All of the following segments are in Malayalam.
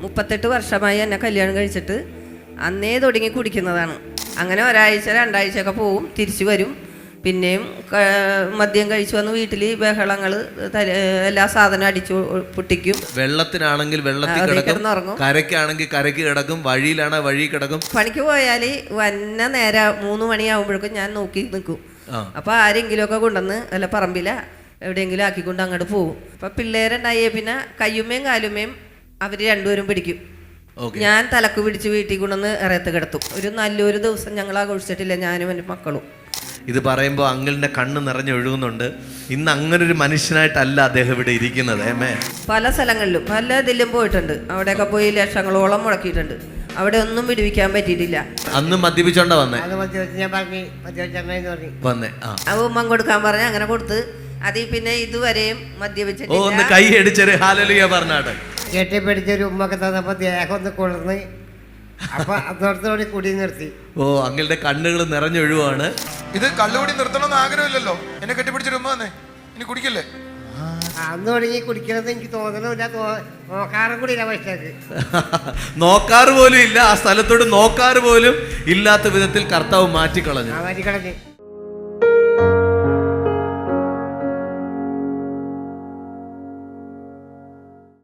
38 വർഷമായി എന്നെ കല്യാണം കഴിച്ചിട്ട് അന്നേ തുടങ്ങി കുടിക്കുന്നതാണ്. അങ്ങനെ ഒരാഴ്ച രണ്ടാഴ്ചയൊക്കെ പോവും, തിരിച്ചു വരും. പിന്നെയും മദ്യം കഴിച്ചു വന്ന് വീട്ടിൽ ബഹളങ്ങൾ, എല്ലാ സാധനം അടിച്ചു പൊട്ടിക്കും. വെള്ളത്തിനാണെങ്കിൽ വെള്ളത്തിൽ കിടക്കും, കരയ്ക്കാണെങ്കിൽ കരയ്ക്ക് കിടക്കും, വഴിയിലാണ് വഴി കിടക്കും. പണിക്ക് പോയാൽ വന്ന നേരെ 3 മണിയാകുമ്പോഴേക്കും ഞാൻ നോക്കി നിൽക്കും. അപ്പോൾ ആരെങ്കിലുമൊക്കെ കൊണ്ടുവന്ന് അല്ല പറമ്പില എവിടെയെങ്കിലും ആക്കിക്കൊണ്ട് അങ്ങോട്ട് പോകും. അപ്പം പിള്ളേരുണ്ടായേ പിന്നെ കയ്യുമ്മയും കാലുമ്മയും അവർ രണ്ടുപേരും പിടിക്കും. ഞാൻ തലക്ക് പിടിച്ച് വീട്ടിൽ കൊണ്ടുവന്ന് ഇറയത്ത് കിടത്തും. ഒരു നല്ലൊരു ദിവസം ഞങ്ങൾ ആഘോഷിച്ചിട്ടില്ല, ഞാനും എൻ്റെ മക്കളും. ഇത് പറയുമ്പോൾ അങ്കിളിൻ്റെ കണ്ണ് നിറഞ്ഞൊഴുകുന്നുണ്ട്. ഇന്ന് അങ്ങനെ ഒരു മനുഷ്യനായിട്ടല്ല അദ്ദേഹം ഇവിടെ ഇരിക്കുന്നത്. പല സ്ഥലങ്ങളിലും പല ഇതിലും പോയിട്ടുണ്ട്. അവിടെയൊക്കെ പോയി ലക്ഷങ്ങളോളം മുടക്കിയിട്ടുണ്ട്. അവിടെ ഒന്നും വിടുവിക്കാൻ പറ്റിയിട്ടില്ല. അന്ന് മദ്യപിച്ചോണ്ടാ വന്നേ ഉമ്മ കൊടുക്കാൻ പറഞ്ഞ അങ്ങനെ കൊടുത്ത് അതിൽ പിന്നെ ഇതുവരെയും മദ്യപിച്ചിട്ട് കൈ അടിച്ചൊരു ഹല്ലേലൂയ പറഞ്ഞാട്ടെ. കെട്ടിപ്പിടിച്ചൊരു ഉമ്മൊക്കെ തന്നപ്പോ ദേഹം ഒന്ന് കൊള്ളുന്ന്, അപ്പൊ അതോടത്തോടെ കുടി നിർത്തി. അങ്ങളുടെ കണ്ണുകൾ നിറഞ്ഞൊഴുവാണ്. ഇത് കള്ളുകൂടി നിർത്തണമെന്ന് ആഗ്രഹമില്ലല്ലോ. എന്നെ കെട്ടിപ്പിടിച്ചൊരു ഉമ്മ തന്നെ ഇനി കുടിക്കല്ലേ? അന്ന് തുടങ്ങി കുടിക്കണത് എനിക്ക് തോന്നണില്ല, നോക്കാറും കൂടി ഇല്ല. പക്ഷേ നോക്കാറ് പോലും ഇല്ല, ആ സ്ഥലത്തോട് നോക്കാറ് പോലും ഇല്ലാത്ത വിധത്തിൽ കർത്താവ് മാറ്റിക്കളഞ്ഞു.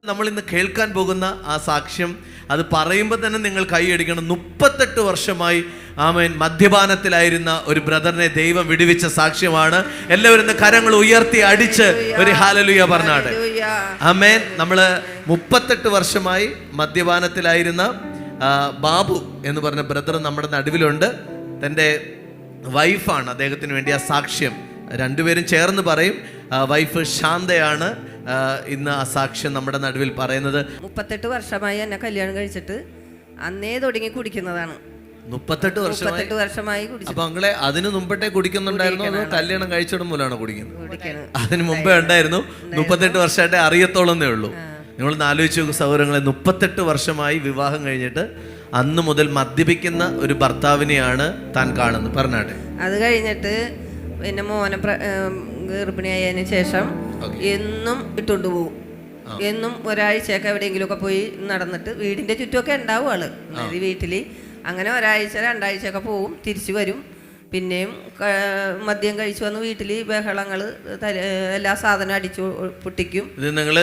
നമ്മൾ ഇന്ന് കേൾക്കാൻ പോകുന്ന ആ സാക്ഷ്യം, അത് പറയുമ്പോൾ തന്നെ നിങ്ങൾ കൈയടിക്കണം. 38 വർഷമായി ആമേൻ മദ്യപാനത്തിലായിരുന്ന ഒരു ബ്രദറിനെ ദൈവം വിടുവിച്ച സാക്ഷ്യമാണ്. എല്ലാവരും കരങ്ങൾ ഉയർത്തി അടിച്ച് ഒരു ഹല്ലേലൂയ പറഞ്ഞാട്ടെ. ആമേൻ. നമ്മൾ 38 വർഷമായി മദ്യപാനത്തിലായിരുന്ന ബാബു എന്ന് പറഞ്ഞ ബ്രദർ നമ്മുടെ നടുവിലുണ്ട്. തൻ്റെ വൈഫാണ് അദ്ദേഹത്തിന് വേണ്ടി ആ സാക്ഷ്യം രണ്ടുപേരും ചേർന്ന് പറയും. വൈഫ് ശാന്തയാണ് ഇന്ന് ആ സാക്ഷ്യം നമ്മുടെ നടുവിൽ പറയുന്നത്. 38 വർഷമായി എന്നെ കല്യാണം കഴിച്ചിട്ട് അന്നേ തുടങ്ങി കുടിക്കുന്നതാണ്. 38 വർഷമായി. അപ്പൊ അങ്ങളെ അതിന് മുമ്പട്ടേ കുടിക്കുന്നുണ്ടായിരുന്നു, അതോ കല്യാണം കഴിച്ചിടും മൂലമാണ് കുടിക്കുന്നത്? അതിന് മുമ്പേ ഉണ്ടായിരുന്നു. 38 വർഷമായിട്ടേ അറിയത്തോളന്നേ ഉള്ളൂ. നിങ്ങളൊന്ന് ആലോചിച്ച് നോക്കും സഹോദരങ്ങളെ, 38 വർഷമായി വിവാഹം കഴിഞ്ഞിട്ട് അന്ന് മുതൽ മദ്യപിക്കുന്ന ഒരു ഭർത്താവിനെയാണ് താൻ കാണുന്നത്. പറഞ്ഞാട്ടെ. അത് കഴിഞ്ഞിട്ട് പിന്നെ മോനെ ഗർഭിണിയായതിനു ശേഷം എന്നും ഇട്ടുകൊണ്ട് പോകും. എന്നും ഒരാഴ്ചയൊക്കെ എവിടെയെങ്കിലുമൊക്കെ പോയി നടന്നിട്ട് വീടിൻ്റെ ചുറ്റുമൊക്കെ ഉണ്ടാവും ആള് വീട്ടിൽ. അങ്ങനെ ഒരാഴ്ച രണ്ടാഴ്ചയൊക്കെ പോവും, തിരിച്ചു വരും. പിന്നെയും മദ്യം കഴിച്ചു വന്ന് വീട്ടിൽ ബഹളങ്ങൾ, എല്ലാ സാധനം അടിച്ചു പൊട്ടിക്കും. ഇത് നിങ്ങൾ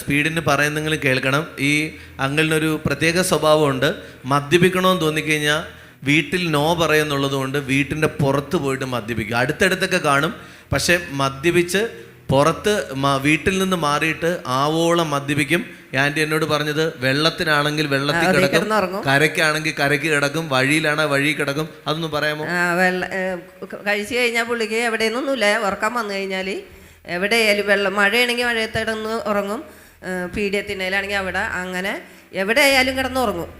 സ്പീഡിന് പറയുന്നെങ്കിൽ കേൾക്കണം. ഈ അങ്ങളിനൊരു പ്രത്യേക സ്വഭാവമുണ്ട്. മദ്യപിക്കണമെന്ന് തോന്നിക്കഴിഞ്ഞാൽ വീട്ടിൽ നോ പറയുന്നുള്ളത് കൊണ്ട് വീട്ടിൻ്റെ പുറത്ത് പോയിട്ട് മദ്യപിക്കും. അടുത്തടുത്തൊക്കെ കാണും, പക്ഷെ മദ്യപിച്ച് പുറത്ത് വീട്ടിൽ നിന്ന് മാറിയിട്ട് ആവോളം മദ്യപിക്കും. ആൻറ്റി എന്നോട് പറഞ്ഞത് വെള്ളത്തിനാണെങ്കിൽ വെള്ളത്തിൽ കിടക്കും, കരയ്ക്കാണെങ്കിൽ കരയ്ക്ക് കിടക്കും, വഴിയിലാണ് വഴി കിടക്കും. അതൊന്നും പറയാമോ? കഴിച്ചു കഴിഞ്ഞാൽ പുള്ളിക്ക് എവിടെയൊന്നുമില്ല. ഉറക്കം വന്നു കഴിഞ്ഞാൽ എവിടെയായാലും വെള്ളം, മഴയാണെങ്കിൽ മഴയത്തിടന്ന് ഉറങ്ങും, പീഡിയത്തിനാണെങ്കിൽ അവിടെ, അങ്ങനെ എവിടെയായാലും കിടന്ന് ഉറങ്ങും.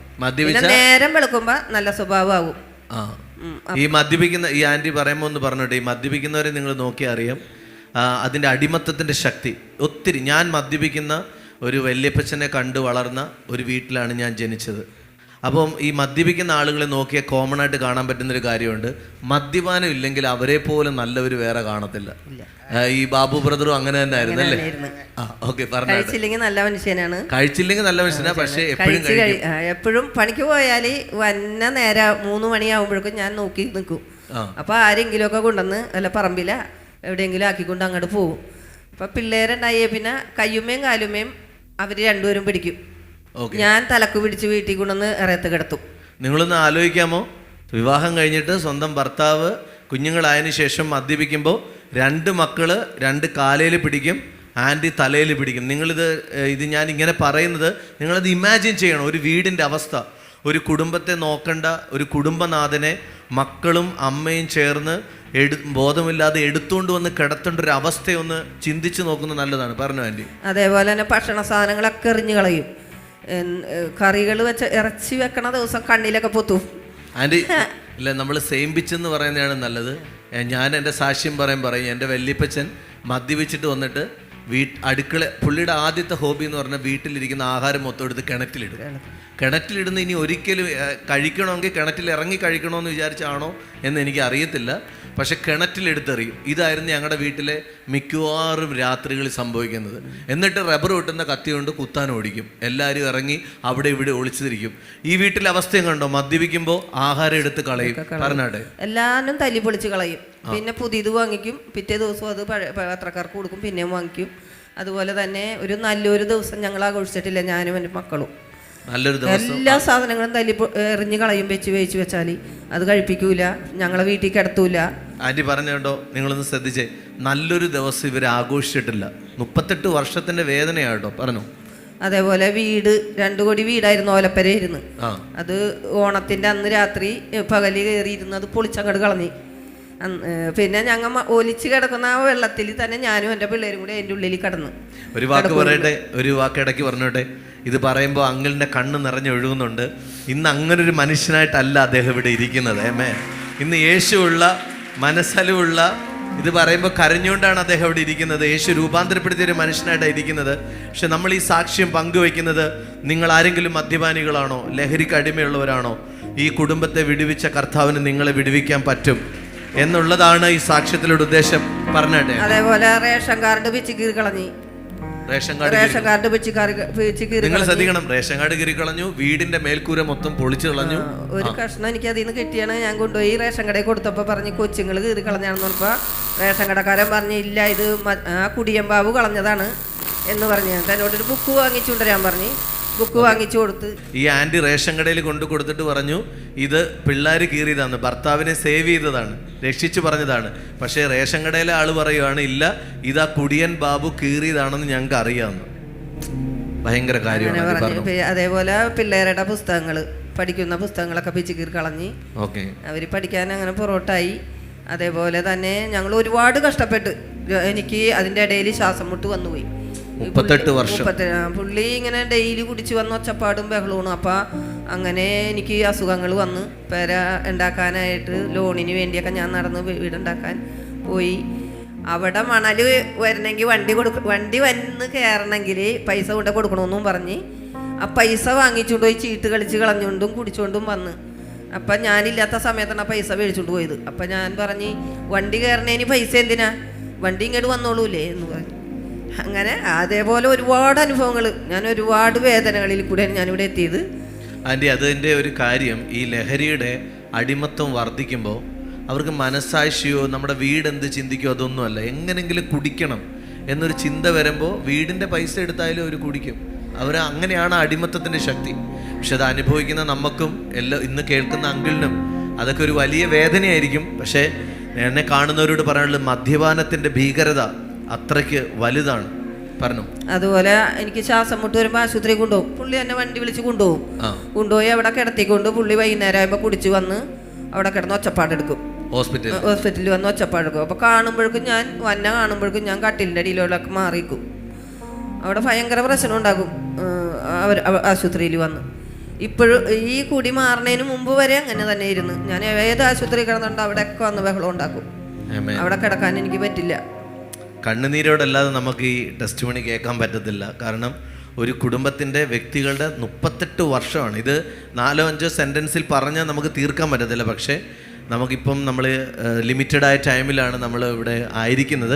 നേരം വെളുക്കുമ്പോ നല്ല സ്വഭാവമാകും. ഈ മദ്യപിക്കുന്ന ഈ ആൻറ്റി പറയുമ്പോ ഒന്ന് പറഞ്ഞോട്ടെ, ഈ മദ്യപിക്കുന്നവരെ നിങ്ങൾ നോക്കിയാൽ അറിയാം അതിൻ്റെ അടിമത്തത്തിൻ്റെ ശക്തി ഒത്തിരി. ഞാൻ മദ്യപിക്കുന്ന ഒരു വല്യപ്പച്ചനെ കണ്ടു വളർന്ന ഒരു വീട്ടിലാണ് ഞാൻ ജനിച്ചത്. അപ്പം ഈ മദ്യപിക്കുന്ന ആളുകളെ നോക്കിയാൽ കോമൺ ആയിട്ട് കാണാൻ പറ്റുന്നൊരു കാര്യമുണ്ട്. മദ്യപാനം ഇല്ലെങ്കിൽ അവരെ പോലെ നല്ലവർ വേറെ കാണത്തില്ല. ഈ ബാബു ബ്രദറും അങ്ങനെ തന്നെ ആയിരുന്നു അല്ലേ? കഴിച്ചില്ലെങ്കിൽ നല്ല മനുഷ്യനാണ്. കഴിച്ചില്ലെങ്കിൽ നല്ല മനുഷ്യനാ, പക്ഷേ എപ്പോഴും പണിക്ക് പോയാൽ വന്ന നേരെ 3 മണിയാകുമ്പോഴേക്കും ഞാൻ നോക്കി നിൽക്കും. അപ്പോൾ ആരെങ്കിലുമൊക്കെ കൊണ്ടുവന്ന് അല്ല പറമ്പില എവിടെയെങ്കിലും ആക്കിക്കൊണ്ട് അങ്ങോട്ട് പോകും. അപ്പം പിള്ളേരുണ്ടായേ പിന്നെ കയ്യുമ്മയും കാലുമ്മയും അവർ രണ്ടുപേരും പിടിക്കും. ഞാൻ തലക്ക് പിടിച്ച് വീട്ടിൽ കൊണ്ടുവന്ന് ഇറയത്ത് കിടത്തും. നിങ്ങളൊന്ന് ആലോചിക്കാമോ? വിവാഹം കഴിഞ്ഞിട്ട് സ്വന്തം ഭർത്താവ് കുഞ്ഞുങ്ങളായതിനു ശേഷം മദ്യപിക്കുമ്പോൾ 2 മക്കള് 2 കാലയിൽ പിടിക്കും, ആൻറ്റി തലയിൽ പിടിക്കും. ഇത് ഞാൻ ഇങ്ങനെ പറയുന്നത് നിങ്ങളത് ഇമാജിൻ ചെയ്യണം. ഒരു വീടിൻ്റെ അവസ്ഥ, ഒരു കുടുംബത്തെ നോക്കേണ്ട ഒരു കുടുംബനാഥനെ മക്കളും അമ്മയും ചേർന്ന് ബോധമില്ലാതെ എടുത്തുകൊണ്ട് വന്ന് കിടത്തേണ്ട ഒരു അവസ്ഥയൊന്ന് ചിന്തിച്ച് നോക്കുന്നത് നല്ലതാണ്. പറഞ്ഞു ആൻറ്റി. അതേപോലെ തന്നെ ഭക്ഷണ സാധനങ്ങളൊക്കെ എറിഞ്ഞു കളയും. കറികൾ വെച്ച് ഇറച്ചി വെക്കണ ദിവസം കണ്ണിലൊക്കെ പൊത്തും. ആൻറ്റി ഇല്ല, നമ്മൾ സെയിം പിച്ചെന്ന് പറയുന്നതാണ് നല്ലത്. ഞാൻ എൻ്റെ സാക്ഷ്യം പറയും. എൻ്റെ വല്യപ്പച്ചൻ മദ്യപിച്ചിട്ട് വന്നിട്ട് അടുക്കള പുള്ളിയുടെ ആദ്യത്തെ ഹോബി എന്ന് പറഞ്ഞാൽ വീട്ടിലിരിക്കുന്ന ആഹാരം മൊത്തം എടുത്ത് കിണറ്റിലിടും. കിണറ്റിലിടുന്ന ഇനി ഒരിക്കലും കഴിക്കണമെങ്കിൽ കിണറ്റിൽ ഇറങ്ങി കഴിക്കണമെന്ന് വിചാരിച്ചാണോ എന്ന് എനിക്ക് അറിയത്തില്ല. പക്ഷെ കിണറ്റിലെടുത്തെറിയും. ഇതായിരുന്നു ഞങ്ങളുടെ വീട്ടിലെ മിക്കവാറും രാത്രികളിൽ സംഭവിക്കുന്നത്. എന്നിട്ട് റബ്ബർ വെട്ടുന്ന കത്തി കൊണ്ട് കുത്താൻ ഓടിക്കും. എല്ലാവരും ഇറങ്ങി അവിടെ ഇവിടെ ഒളിച്ചിരിക്കും. ഈ വീട്ടിലെ അവസ്ഥയും കണ്ടോ? മദ്യപിക്കുമ്പോൾ ആഹാരം എടുത്ത് കളയും. പറഞ്ഞാട്ടെ, എല്ലാവരും തല്ലി പൊളിച്ച് കളയും. പിന്നെ പുതിയത് വാങ്ങിക്കും, പിറ്റേ ദിവസം അത് പത്രക്കാർക്ക് കൊടുക്കും, പിന്നെയും വാങ്ങിക്കും. അതുപോലെ തന്നെ ഒരു നല്ലൊരു ദിവസം ഞങ്ങൾ ആഘോഷിച്ചിട്ടില്ല, ഞാനും എൻ്റെ മക്കളും. നല്ലൊരു ദിവസം എല്ലാ സാധനങ്ങളും തല്ലി എറിഞ്ഞ് കളയും. വേച്ച് വെച്ചാൽ അത് കഴിപ്പിക്കൂല, ഞങ്ങളെ വീട്ടിൽ കിടത്തൂല. ആൻറ്റി പറഞ്ഞുണ്ടോ? നിങ്ങളൊന്ന് ശ്രദ്ധിച്ചേ. നല്ലൊരു ദിവസം ഇവർ ആഘോഷിച്ചിട്ടില്ല. 38 വർഷത്തിന്റെ വേദനയാട്ടോ. പറഞ്ഞു. അതേപോലെ വീട് 2 കോടി വീടായിരുന്നു, ഓലപ്പരയായിരുന്നു. അത് ഓണത്തിന്റെ അന്ന് രാത്രി പകല് കയറിയിരുന്നു, അത് പൊളിച്ചങ്ങോട്ട് കളഞ്ഞ്. പിന്നെ ഞങ്ങൾ ഒലിച്ച് കിടക്കുന്ന ആ വെള്ളത്തിൽ തന്നെ ഞാനും എൻ്റെ പിള്ളേരും കൂടി അതിൻ്റെ ഉള്ളിൽ കിടന്നു. ഒരു വാക്ക് പറയട്ടെ, ഒരു വാക്ക് ഇടയ്ക്ക് പറഞ്ഞോട്ടെ. ഇത് പറയുമ്പോൾ അങ്കിളിൻ്റെ കണ്ണ് നിറഞ്ഞൊഴുകുന്നുണ്ട്. ഇന്ന് അങ്ങനൊരു മനുഷ്യനായിട്ടല്ല അദ്ദേഹം ഇവിടെ ഇരിക്കുന്നത്. ഇന്ന് യേശുവുള്ള, മനസ്സലിവുള്ള, ഇത് പറയുമ്പോൾ കരഞ്ഞുകൊണ്ടാണ് അദ്ദേഹം ഇവിടെ ഇരിക്കുന്നത്. യേശു രൂപാന്തരപ്പെടുത്തിയ ഒരു മനുഷ്യനായിട്ടാണ് ഇരിക്കുന്നത്. പക്ഷെ നമ്മൾ ഈ സാക്ഷ്യം പങ്കുവയ്ക്കുന്നത്, നിങ്ങൾ ആരെങ്കിലും മദ്യപാനികളാണോ, ലഹരിക്ക് അടിമയുള്ളവരാണോ, ഈ കുടുംബത്തെ വിടുവിച്ച കർത്താവിന് നിങ്ങളെ വിടുവിക്കാൻ പറ്റും എന്നുള്ളതാണ് ഈ സാക്ഷ്യത്തിലൂടെ ഉദ്ദേശം. പറഞ്ഞാട്ടെ. അതേപോലെ റേഷൻ കാർഡ് പിച്ച് കീറി കളഞ്ഞു. റേഷൻ കാർഡ് നിങ്ങൾ ശ്രദ്ധിക്കണം. റേഷൻ കാർഡ് കീറി കളഞ്ഞു, വീടിന്റെ മേൽക്കൂര മൊത്തം പൊളിച്ചു കളഞ്ഞു. ഒരു കഷ്ണം എനിക്ക് അതിൽ നിന്ന് കിട്ടിയാണ്. ഞാൻ കൊണ്ടുപോയി റേഷൻ കടയിൽ കൊടുത്തപ്പോൾ പറഞ്ഞ് കൊച്ചുങ്ങൾ കീറി കളഞ്ഞാണെന്ന് പറഞ്ഞപ്പോൾ റേഷൻ കടക്കാരൻ പറഞ്ഞു, ഇല്ല ഇത് ആ കുടിയമ്പാവ് കളഞ്ഞതാണ് എന്ന് പറഞ്ഞു. എന്നോടൊരു ബുക്ക് വാങ്ങിച്ചുകൊണ്ടുവരാൻ പറഞ്ഞ് ബുക്ക് വാങ്ങിച്ചു കൊടുത്ത്. ഈ ആൻറ്റി റേഷൻ കടയിൽ കൊണ്ടു കൊടുത്തിട്ട് പറഞ്ഞു, ഇത് പിള്ളേർ കീറിയതാണ്, ഭർത്താവിനെ സേവ് ചെയ്തതാണ്, രക്ഷിച്ചു പറഞ്ഞതാണ്. പക്ഷേ റേഷൻ കടയിലെ ആള് പറയുവാണ്, ഇല്ല ഇതാ കുടിയൻ ബാബു കീറിയതാണെന്ന് ഞങ്ങൾക്ക് അറിയാമെന്ന്. ഭയങ്കര കാര്യമാണ്. അതേപോലെ പിള്ളേരുടെ പുസ്തകങ്ങൾ, പഠിക്കുന്ന പുസ്തകങ്ങളൊക്കെ പിച്ച് കീറി കളഞ്ഞ് അവർ പഠിക്കാൻ അങ്ങനെ പുറകോട്ടായി. അതേപോലെ തന്നെ ഞങ്ങൾ ഒരുപാട് കഷ്ടപ്പെട്ട്, എനിക്ക് അതിൻ്റെ ഇടയിൽ ശ്വാസം മുട്ട് വന്നുപോയി. 38 വർഷം പുള്ളി ഇങ്ങനെ ഡെയിലി കുടിച്ച് വന്ന് ഒച്ചപ്പാടും ബഹളവും. അപ്പം അങ്ങനെ എനിക്ക് അസുഖങ്ങൾ വന്ന് പെര ഉണ്ടാക്കാനായിട്ട് ലോണിന് വേണ്ടിയൊക്കെ ഞാൻ നടന്ന് വീടുണ്ടാക്കാൻ പോയി. അവിടെ മണൽ വരണമെങ്കിൽ വണ്ടി വന്ന് കയറണമെങ്കിൽ പൈസ കൊണ്ട് കൊടുക്കണമെന്നും പറഞ്ഞ് ആ പൈസ വാങ്ങിച്ചുകൊണ്ട് പോയി ചീട്ട് കളിച്ച് കളഞ്ഞുകൊണ്ടും കുടിച്ചുകൊണ്ടും വന്ന്. അപ്പം ഞാനില്ലാത്ത സമയത്താണ് ആ പൈസ മേടിച്ചുകൊണ്ട് പോയത്. അപ്പം ഞാൻ പറഞ്ഞ്, വണ്ടി കയറണേന് പൈസ എന്തിനാ, വണ്ടി ഇങ്ങോട്ട് വന്നോളൂല്ലേ എന്ന് പറഞ്ഞു. അങ്ങനെ അതേപോലെ ഒരുപാട് അനുഭവങ്ങൾ, ഞാൻ ഒരുപാട് വേദനകളിൽ കൂടെയാണ് ഞാനിവിടെ എത്തിയത്. ആൻറ്റി, അതിൻ്റെ ഒരു കാര്യം, ഈ ലഹരിയുടെ അടിമത്വം വർദ്ധിക്കുമ്പോൾ അവർക്ക് മനസ്സാക്ഷിയോ നമ്മുടെ വീടെന്ത് ചിന്തിക്കോ അതൊന്നുമല്ല, എങ്ങനെങ്കിലും കുടിക്കണം എന്നൊരു ചിന്ത വരുമ്പോൾ വീടിൻ്റെ പൈസ എടുത്തായാലും അവർ കുടിക്കും. അങ്ങനെയാണ് അടിമത്തത്തിൻ്റെ ശക്തി. പക്ഷെ അത് അനുഭവിക്കുന്ന നമുക്കും ഇന്ന് കേൾക്കുന്ന അങ്കിളിനും അതൊക്കെ ഒരു വലിയ വേദനയായിരിക്കും. പക്ഷേ എന്നെ കാണുന്നവരോട് പറയാനുള്ളത്, മദ്യപാനത്തിൻ്റെ ഭീകരത അത്രയ്ക്ക് വലുതാണ്. പറഞ്ഞു. അതുപോലെ എനിക്ക് ശ്വാസം മുട്ട് വരുമ്പോൾ ആശുപത്രി കൊണ്ടുപോകും. പുള്ളി എന്നെ വണ്ടി വിളിച്ച് കൊണ്ടുപോകും. കൊണ്ടുപോയി അവിടെ കിടത്തിക്കൊണ്ട് പുള്ളി വൈകുന്നേരം ആകുമ്പോൾ കുടിച്ച് വന്ന് അവിടെ കിടന്ന് ഒച്ചപ്പാടെടുക്കും. ഹോസ്പിറ്റലിൽ വന്ന് ഒച്ചപ്പാടെടുക്കും. അപ്പോൾ കാണുമ്പോഴേക്കും ഞാൻ കട്ടിലിൻ്റെ അടിയിലൊക്കെ മാറിയിരിക്കും. അവിടെ ഭയങ്കര പ്രശ്നം ഉണ്ടാകും ആശുപത്രിയിൽ വന്ന്. ഇപ്പോഴും ഈ കുടി മാറുന്നതിന് മുമ്പ് വരെ അങ്ങനെ തന്നെ ഇരുന്ന് ഞാൻ ഏത് ആശുപത്രി കിടന്നുണ്ടോ അവിടെയൊക്കെ വന്ന് ബഹളം ഉണ്ടാക്കും. അവിടെ കിടക്കാൻ എനിക്ക് പറ്റില്ല. കണ്ണുനീരോടല്ലാതെ നമുക്ക് ഈ ടെസ്റ്റ് മണി കേൾക്കാൻ പറ്റത്തില്ല. കാരണം ഒരു കുടുംബത്തിൻ്റെ വ്യക്തികളുടെ 38 വർഷമാണ്. ഇത് 4-5 സെൻറ്റൻസിൽ പറഞ്ഞാൽ നമുക്ക് തീർക്കാൻ പറ്റത്തില്ല. പക്ഷേ നമുക്കിപ്പം നമ്മൾ ലിമിറ്റഡായ ടൈമിലാണ് നമ്മൾ ഇവിടെ ആയിരിക്കുന്നത്.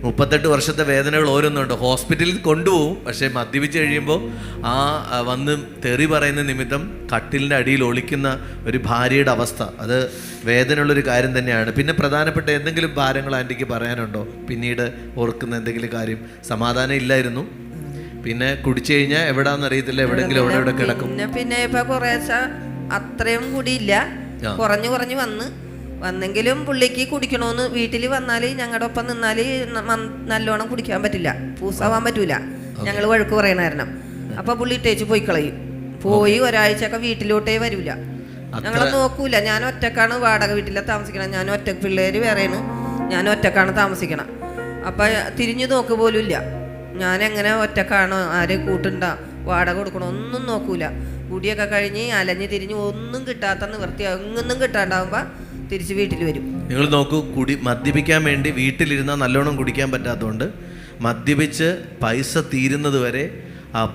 38 വർഷത്തെ വേദനകൾ ഓരോന്നുണ്ട്. ഹോസ്പിറ്റലിൽ കൊണ്ടുപോകും. പക്ഷേ മദ്യപിച്ച് കഴിയുമ്പോൾ വന്ന് തെറി പറയുന്ന നിമിത്തം കട്ടിലിൻ്റെ അടിയിൽ ഒളിക്കുന്ന ഒരു ഭാര്യയുടെ അവസ്ഥ, അത് വേദനയുള്ളൊരു കാര്യം തന്നെയാണ്. പിന്നെ പ്രധാനപ്പെട്ട എന്തെങ്കിലും ഭാരങ്ങൾ ആൻറ്റിക്ക് പറയാനുണ്ടോ? പിന്നീട് ഓർക്കുന്ന എന്തെങ്കിലും കാര്യം? സമാധാനം ഇല്ലായിരുന്നു. പിന്നെ കുടിച്ചു കഴിഞ്ഞാൽ എവിടാന്നറിയത്തില്ല, എവിടെയെങ്കിലും എവിടെ കിടക്കും. പിന്നെ ഇപ്പൊ കുറേശ്ശെ അത്രയും കൂടിയില്ല, കുറഞ്ഞു വന്നെങ്കിലും പുള്ളിക്ക് കുടിക്കണമെന്ന് വീട്ടിൽ വന്നാൽ ഞങ്ങളുടെ ഒപ്പം നിന്നാൽ നല്ലോണം കുടിക്കാൻ പറ്റില്ല, പൂസാവാൻ പറ്റൂല. ഞങ്ങൾ വഴക്ക് പറയണ കാരണം. അപ്പൊ പുള്ളി ഇട്ടേച്ച് പോയി കളയും. പോയി ഒരാഴ്ചയൊക്കെ വീട്ടിലോട്ടേ വരൂല, ഞങ്ങളെ നോക്കൂല. ഞാൻ ഒറ്റക്കാണ് വാടക വീട്ടിലെ താമസിക്കണം. ഞാൻ പിള്ളേര് വേറെയാണ്, ഞാൻ ഒറ്റക്കാണ് താമസിക്കണം. അപ്പൊ തിരിഞ്ഞു നോക്ക് പോലും ഇല്ല. ഞാൻ എങ്ങനെ ഒറ്റക്കാണോ, ആരെ കൂട്ടുണ്ടാ, വാടക കൊടുക്കണോ ഒന്നും നോക്കൂല. കുടിയൊക്കെ കഴിഞ്ഞ് അലഞ്ഞ് തിരിഞ്ഞ് ഒന്നും കിട്ടാത്ത നിവൃത്തി ഒന്നും കിട്ടാണ്ടാവുമ്പോൾ തിരിച്ച് വീട്ടിൽ വരും. നിങ്ങൾ നോക്കൂ, മദ്യപിക്കാൻ വേണ്ടി വീട്ടിലിരുന്നാൽ നല്ലോണം കുടിക്കാൻ പറ്റാത്തതുകൊണ്ട് മദ്യപിച്ച് പൈസ തീരുന്നത് വരെ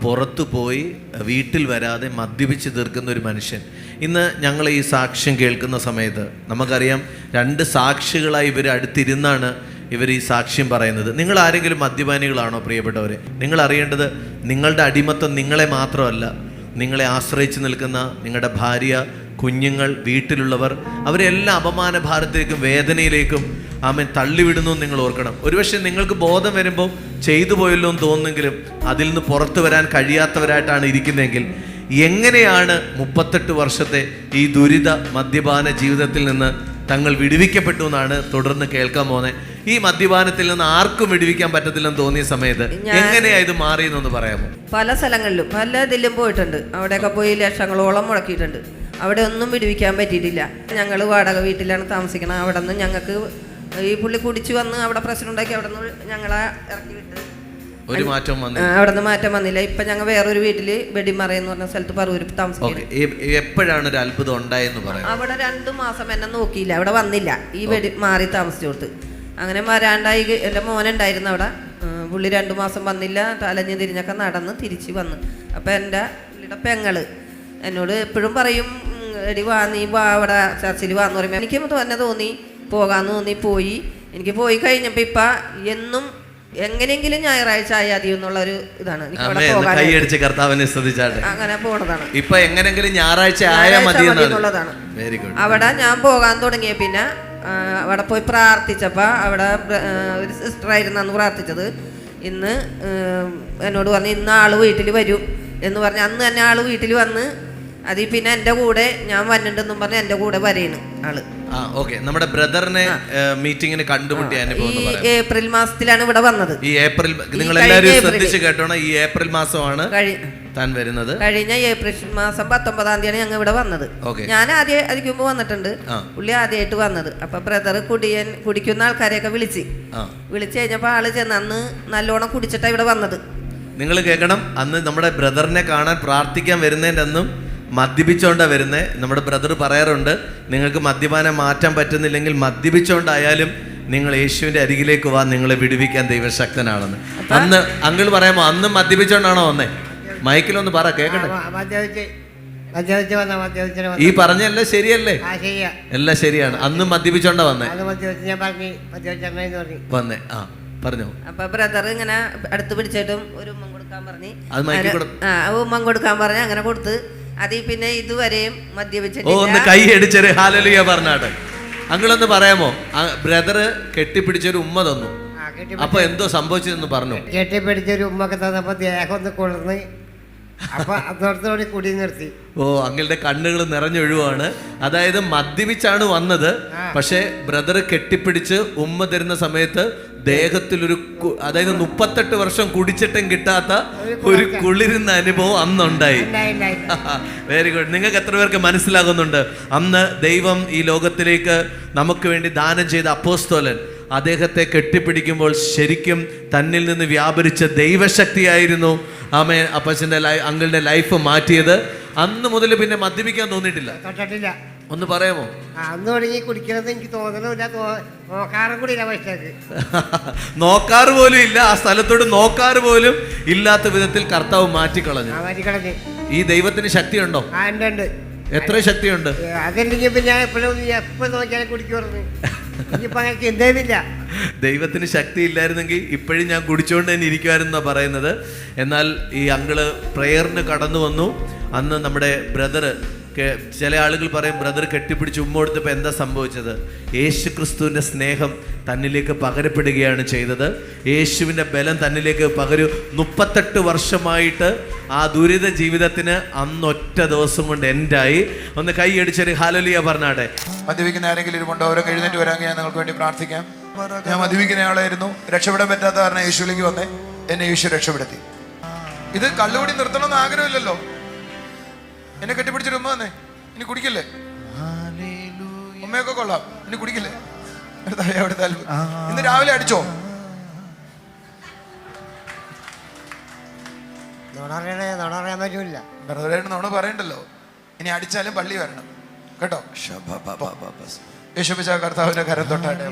പുറത്തു പോയി വീട്ടിൽ വരാതെ മദ്യപിച്ച് തീർക്കുന്ന ഒരു മനുഷ്യൻ. ഇന്ന് ഞങ്ങൾ ഈ സാക്ഷ്യം കേൾക്കുന്ന സമയത്ത് നമുക്കറിയാം 2 സാക്ഷികളായി ഇവർ അടുത്തിരുന്നാണ് ഇവർ ഈ സാക്ഷ്യം പറയുന്നത്. നിങ്ങൾ ആരെങ്കിലും മദ്യപാനികളാണോ പ്രിയപ്പെട്ടവരെ? നിങ്ങൾ അറിയേണ്ടത് നിങ്ങളുടെ അടിമത്തം നിങ്ങളെ മാത്രമല്ല, നിങ്ങളെ ആശ്രയിച്ച് നിൽക്കുന്ന നിങ്ങളുടെ ഭാര്യ, കുഞ്ഞുങ്ങൾ, വീട്ടിലുള്ളവർ, അവരെല്ലാം അപമാന ഭാരത്തിലേക്കും വേദനയിലേക്കും തള്ളിവിടുന്നു നിങ്ങൾ ഓർക്കണം. ഒരുപക്ഷെ നിങ്ങൾക്ക് ബോധം വരുമ്പോൾ ചെയ്തു പോയല്ലോ എന്ന് തോന്നുന്നെങ്കിലും അതിൽ നിന്ന് പുറത്തു വരാൻ കഴിയാത്തവരായിട്ടാണ് ഇരിക്കുന്നതെങ്കിൽ എങ്ങനെയാണ് 38 വർഷത്തെ ഈ ദുരിത മദ്യപാന ജീവിതത്തിൽ നിന്ന് തങ്ങൾ വിടുവിക്കപ്പെട്ടു എന്നാണ് തുടർന്ന് കേൾക്കാൻ പോകുന്നത്. ഈ മദ്യപാനത്തിൽ നിന്ന് ആർക്കും വിടുവിക്കാൻ പറ്റത്തില്ലെന്ന് തോന്നിയ സമയത്ത് എങ്ങനെയാ ഇത് മാറിയെന്നൊന്ന് പറയാമോ? പല സ്ഥലങ്ങളിലും പല ഇതിലും പോയിട്ടുണ്ട്. അവിടെയൊക്കെ പോയി ലക്ഷങ്ങളോളം മുടക്കിയിട്ടുണ്ട്. അവിടെ ഒന്നും വിടുവിക്കാൻ പറ്റിയിട്ടില്ല. ഞങ്ങൾ വാടക വീട്ടിലാണ് താമസിക്കുന്നത്. അവിടെ നിന്ന് ഞങ്ങൾക്ക് ഈ പുള്ളി കുടിച്ചു വന്ന് അവിടെ പ്രശ്നം ഉണ്ടാക്കി അവിടെ നിന്ന് ഞങ്ങളെ ഇറക്കി വിട്ട് ഒരു മാറ്റം വന്നില്ല. അവിടെ നിന്ന് മാറ്റം വന്നില്ല. ഇപ്പൊ ഞങ്ങൾ വേറൊരു വീട്ടില് വെടിമറ എന്ന് പറഞ്ഞ സ്ഥലത്ത് പറവൂര് താമസിക്കുന്നത്. എപ്പോഴാണ് ഒരു അത്ഭുതം ഉണ്ടായെന്ന് പറയാം? അവിടെ 2 മാസം എന്നെ നോക്കിയില്ല, അവിടെ വന്നില്ല. ഈ വെടി മാറി താമസിച്ചു കൊടുത്ത് അങ്ങനെ വരാണ്ടായി. എൻ്റെ മോനുണ്ടായിരുന്നു അവിടെ. പുള്ളി 2 മാസം വന്നില്ല. തലഞ്ഞ് തിരിഞ്ഞൊക്കെ നടന്ന് തിരിച്ച് വന്ന്. അപ്പം എൻ്റെ പുള്ളിയുടെ പെങ്ങള് എന്നോട് എപ്പോഴും പറയും, എടി വാ, നീ വാ അവിടെ ചർച്ചിൽ വാന്ന് പറയുമ്പോൾ എനിക്ക് തന്നെ തോന്നി, പോകാമെന്ന് തോന്നി. പോയി. എനിക്ക് പോയി കഴിഞ്ഞപ്പോൾ ഇപ്പം എന്നും എങ്ങനെയെങ്കിലും ഞായറാഴ്ച ആയാതി എന്നുള്ളൊരു ഇതാണ്. അങ്ങനെ പോണതാണ്. ഇപ്പൊ എങ്ങനെയെങ്കിലും ഞായറാഴ്ച ആയാൽ മതി എന്നുള്ളതാണ്. അവിടെ ഞാൻ പോകാൻ തുടങ്ങിയ പിന്നെ അവിടെ പോയി പ്രാർത്ഥിച്ചപ്പോൾ അവിടെ ഒരു സിസ്റ്ററായിരുന്നു അന്ന് പ്രാർത്ഥിച്ചത്. ഇന്ന് എന്നോട് പറഞ്ഞു ഇന്ന് ആള് വീട്ടിൽ വരും എന്ന് പറഞ്ഞ് അന്ന് തന്നെ ആള് വീട്ടിൽ വന്ന് അതിൽ പിന്നെ എൻ്റെ കൂടെ ഞാൻ വന്നിട്ടുണ്ടെന്നും പറഞ്ഞ് എൻ്റെ കൂടെ വരെയാണ് ആള്. നമ്മുടെ ബ്രദറിനെ മീറ്റിങ്ങിന് കണ്ടുമുട്ടിയ ഏപ്രിൽ മാസത്തിലാണ് ഇവിടെ വന്നത്. ഈ ഏപ്രിൽ നിങ്ങൾ എല്ലാവരും ശ്രദ്ധിച്ച് കേട്ടോണം. ഈ ഏപ്രിൽ മാസമാണ് താൻ വരുന്നത്. കഴിഞ്ഞ ഏപ്രിൽ മാസം 19-ാം തീയതിയാണ് ഞങ്ങൾ ഇവിടെ വന്നത്. ഞാൻ ആദ്യം അതിക്ക് മുമ്പ് വന്നിട്ടുണ്ട്. പുള്ളി ആദ്യമായിട്ട് വന്നത്. അപ്പൊ ബ്രദർ കുടിക്കുന്ന ആൾക്കാരെയൊക്കെ വിളിച്ച് കഴിഞ്ഞപ്പോ ആള് ചെന്ന് അന്ന് നല്ലോണം കുടിച്ചിട്ടാണ് ഇവിടെ വന്നത്. നിങ്ങൾ കേൾക്കണം, അന്ന് നമ്മുടെ ബ്രദറിനെ കാണാൻ പ്രാർത്ഥിക്കാൻ വരുന്നതിൻ്റെ അന്നും മദ്യപിച്ചോണ്ടാണ് വരുന്നത്. നമ്മുടെ ബ്രദർ പറയാറുണ്ട്, നിങ്ങൾക്ക് മദ്യപാനം മാറ്റാൻ പറ്റുന്നില്ലെങ്കിൽ മദ്യപിച്ചോണ്ടായാലും നിങ്ങൾ യേശുവിൻ്റെ അരികിലേക്ക് വാ, നിങ്ങളെ വിടുവിക്കാൻ ദൈവശക്തനാണെന്ന്. അന്ന് അങ്കിൾ പറയാമോ, അന്ന് മദ്യപിച്ചോണ്ടാണോ വന്നേ? മൈക്കിലൊന്ന് പറ കേക്കട്ടെ. ഈ പറഞ്ഞല്ല ശരിയല്ലേ? എല്ലാം ശരിയാണ്. അന്ന് മദ്യപിച്ചോണ്ടാ വന്നേ വന്നേ. പറഞ്ഞോ. അപ്പൊ ബ്രദർ ഇങ്ങനെ അടുത്ത് പിടിച്ചിട്ടും ഒരു ഉമ്മം കൊടുക്കാൻ പറഞ്ഞ് ഉമ്മം കൊടുക്കാൻ പറഞ്ഞ് അങ്ങനെ കൊടുത്ത് അതിൽ പിന്നെ ഇതുവരെയും മദ്യപിച്ചിട്ട് കൈ അടിച്ചൊരു ഹല്ലേലൂയ പറഞ്ഞാട്ട്. അങ്കിളൊന്ന് പറയാമോ, ബ്രദറ് കെട്ടിപ്പിടിച്ചൊരു ഉമ്മ തന്നു, അപ്പൊ എന്തോ സംഭവിച്ചതെന്ന് പറഞ്ഞു. കെട്ടിപ്പിടിച്ചൊരു ഉമ്മൊക്കെ തന്നപ്പോ ദേഹം ഒന്ന് കൊള്ളുന്ന അപ്പൊ അതോടത്തോടെ കുടി നിർത്തി. അങ്ങളുടെ കണ്ണുകൾ നിറഞ്ഞൊഴുവാണ്. അതായത് മദ്യപിച്ചാണ് വന്നത്, പക്ഷെ ബ്രദർ കെട്ടിപ്പിടിച്ച് ഉമ്മ തരുന്ന സമയത്ത് ദേഹത്തിലൊരു, അതായത് 38 വർഷം കുടിച്ചിട്ടും കിട്ടാത്ത ഒരു കുളിരുന്ന അനുഭവം അന്നുണ്ടായി. Very good. നിങ്ങൾക്ക് എത്ര പേർക്ക് മനസ്സിലാകുന്നുണ്ട്? അന്ന് ദൈവം ഈ ലോകത്തിലേക്ക് നമുക്ക് വേണ്ടി ദാനം ചെയ്ത അപ്പോസ്തലൻ അദ്ദേഹത്തെ കെട്ടിപ്പിടിക്കുമ്പോൾ ശരിക്കും തന്നിൽ നിന്ന് വ്യാപരിച്ച ദൈവശക്തിയായിരുന്നു അപ്പച്ചൻ്റെ അങ്കിളുടെ ലൈഫ് മാറ്റിയത്. അന്ന് മുതൽ പിന്നെ മദ്യപിക്കാൻ തോന്നിയിട്ടില്ല. ഒന്ന് പറയാമോ? അന്ന് തുടങ്ങി കുടിക്കണത് എനിക്ക് തോന്നണില്ല, നോക്കാറും കൂടി ഇല്ല. പക്ഷേ നോക്കാറ് പോലും ഇല്ല, ആ സ്ഥലത്തോട് നോക്കാറ് പോലും ഇല്ലാത്ത വിധത്തിൽ കർത്താവ് മാറ്റിക്കളഞ്ഞു. ഈ ദൈവത്തിന് ശക്തിയുണ്ടോ? എത്ര ശക്തിയുണ്ട്? അതല്ലെങ്കിൽ പിന്നെ എപ്പോഴും നോക്കിയാൽ കുടിക്കുമായിരുന്നു. ദൈവത്തിന് ശക്തി ഇല്ലായിരുന്നെങ്കിൽ ഇപ്പോഴും ഞാൻ കുടിച്ചുകൊണ്ട് തന്നെ ഇരിക്കുമായിരുന്നാ പറയുന്നത്. എന്നാൽ ഈ അങ്കിള് പ്രേയറിന് കടന്നു വന്നു. അന്ന് നമ്മുടെ ബ്രദറ്, ചില ആളുകൾ പറയും ബ്രദർ കെട്ടിപ്പിടിച്ച് ഉമ്മ കൊടുത്തപ്പോൾ എന്താ സംഭവിച്ചത്? യേശു ക്രിസ്തുവിൻ്റെ സ്നേഹം തന്നിലേക്ക് പകരപ്പെടുകയാണ് ചെയ്തത്. യേശുവിൻ്റെ ബലം തന്നിലേക്ക് 38 വർഷമായിട്ട് ആ ദുരിത ജീവിതത്തിന് അന്നൊറ്റ ദിവസം കൊണ്ട് എൻഡായി. ഒന്ന് കൈ അടിച്ചൊരു ഹല്ലേലൂയ പറഞ്ഞാട്ടെ. മദ്യപിക്കുന്ന ആരെങ്കിലും ഇരുമുണ്ടോ? അവരൊക്കെ എഴുന്നേറ്റ് വരാമെങ്കിൽ ഞാൻ നിങ്ങൾക്ക് വേണ്ടി പ്രാർത്ഥിക്കാം. ഞാൻ മദ്യപിക്കുന്ന ആളായിരുന്നു, രക്ഷപ്പെടാൻ പറ്റാത്ത കാരണം യേശുവിലേക്ക് വന്നേ, എന്നെ യേശു രക്ഷപ്പെടുത്തി. ഇത് കള്ളുകൂടി നിർത്തണമെന്ന് ആഗ്രഹമില്ലല്ലോ. എന്നെ കെട്ടിപ്പിടിച്ചൊരു ഉമ്മ വന്നേ, ഇനി കുടിക്കില്ലേ? ഉമ്മയൊക്കെ കൊള്ളാം, ഇനി കുടിക്കില്ലേ? ഇന്ന് രാവിലെ അടിച്ചോ? നോണ പറയണ്ടല്ലോ. ഇനി അടിച്ചാലും പള്ളി വരണം കേട്ടോ. യേശുപിച്ച കർത്താവിന്റെ കരം തൊട്ടാട്ടെ.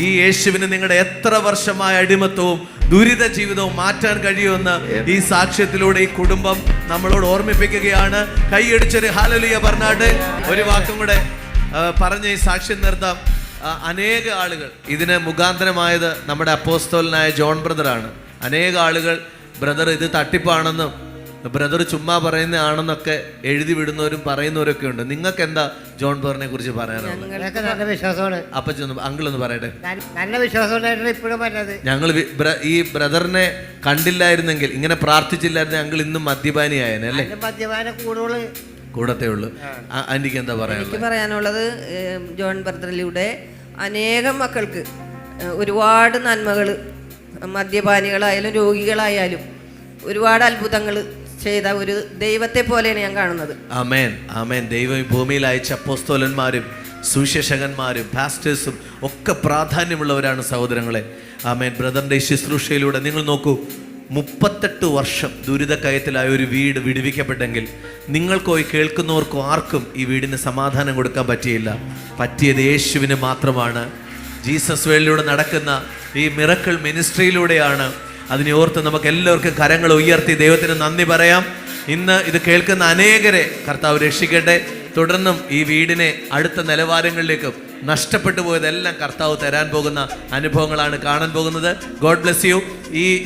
ഈ യേശുവിന് നിങ്ങളുടെ എത്ര വർഷമായ അടിമത്തവും ദുരിത ജീവിതവും മാറ്റാൻ കഴിയുമെന്ന് ഈ സാക്ഷ്യത്തിലൂടെ ഈ കുടുംബം നമ്മളോട് ഓർമ്മിപ്പിക്കുകയാണ്. കൈയടിച്ചൊരു ഹല്ലേലൂയ പറഞ്ഞാട്ട് ഒരു വാക്കും കൂടെ പറഞ്ഞ ഈ സാക്ഷ്യം നിർത്താം. അനേക ആളുകൾ ഇതിന് മുഖാന്തരമായത് നമ്മുടെ അപ്പോസ്തലനായ ജോൺ ബ്രദറാണ്. അനേക ആളുകൾ ബ്രദർ ഇത് തട്ടിപ്പാണെന്നും ബ്രദർ ചുമ്മാ പറയുന്നതാണെന്നൊക്കെ എഴുതി വിടുന്നവരും പറയുന്നവരൊക്കെ ഉണ്ട്. നിങ്ങൾക്ക് എന്താ ജോൺ ബ്രദറിനെ കുറിച്ച് പറയാനുള്ളത്? ഞങ്ങൾക്ക് നല്ല വിശ്വാസമാണ്. അപ്പച്ചൊന്ന് അങ്കിൾ ഒന്ന് പറയട്ടെ. നല്ല വിശ്വാസമുണ്ടായിട്ടാണ് ഇപ്പോഴും പറഞ്ഞത്. ഞങ്ങൾ ഈ ബ്രദറിനെ കണ്ടില്ലായിരുന്നെങ്കിൽ, ഇങ്ങനെ പ്രാർത്ഥിച്ചില്ലായിരുന്നെങ്കിൽ ഞങ്ങൾ ഇന്നും മദ്യപാനിയായേനെ അല്ലേ? മദ്യപാന കൂടുതൽ കൂടത്തേ ഉള്ളു. ആന്റിക്ക് എന്താ എനിക്ക് പറയാനുള്ളത്, ജോൺ ബ്രദറിലൂടെ അനേകം മക്കൾക്ക് ഒരുപാട് നന്മകൾ, മദ്യപാനികളായാലും രോഗികളായാലും ഒരുപാട് അത്ഭുതങ്ങൾ ചെയ്ത ഒരു ദൈവത്തെ പോലെയാണ് ഞാൻ കാണുന്നത്. ആമേൻ, ആമേൻ. ദൈവം ഈ ഭൂമിയിൽ അയച്ച അപ്പോസ്തലന്മാരും സുവിശേഷകന്മാരും പാസ്റ്റേഴ്സും ഒക്കെ പ്രാധാന്യമുള്ളവരാണ് സഹോദരങ്ങളെ. ആമേൻ. ബ്രദറിന്റെ ഈ ശുശ്രൂഷയിലൂടെ നിങ്ങൾ നോക്കൂ, 38 വർഷം ദുരിതക്കയത്തിലായ ഒരു വീട് വിടുവിക്കപ്പെട്ടെങ്കിൽ നിങ്ങൾക്കോ ഈ കേൾക്കുന്നവർക്കോ ആർക്കും ഈ വീടിന് സമാധാനം കൊടുക്കാൻ പറ്റിയില്ല. പറ്റിയത് യേശുവിന് മാത്രമാണ്. ജീസസ് വേളിലൂടെ നടക്കുന്ന ഈ മിറക്കിൾ മിനിസ്ട്രിയിലൂടെയാണ്. അതിനെ ഓർത്ത് നമുക്ക് എല്ലാവർക്കും കരങ്ങൾ ഉയർത്തി ദൈവത്തിന് നന്ദി പറയാം. ഇന്ന് ഇത് കേൾക്കുന്ന അനേകരെ കർത്താവ് രക്ഷിക്കട്ടെ. തുടർന്നും ഈ വീടിനെ അടുത്ത നിലവാരങ്ങളിലേക്കും നഷ്ടപ്പെട്ടു പോയതെല്ലാം കർത്താവ് തരാൻ പോകുന്ന അനുഭവങ്ങളാണ് കാണാൻ പോകുന്നത്. God bless you.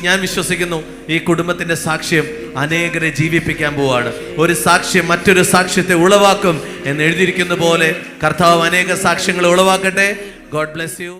ഞാൻ വിശ്വസിക്കുന്നു ഈ കുടുംബത്തിന്റെ സാക്ഷ്യം അനേകരെ ജീവിപ്പിക്കാൻ പോവാണ്. ഒരു സാക്ഷ്യം മറ്റൊരു സാക്ഷ്യത്തെ ഉളവാക്കും എന്ന് എഴുതിയിരിക്കുന്ന പോലെ കർത്താവ് അനേക സാക്ഷ്യങ്ങൾ ഉളവാക്കട്ടെ. God bless you.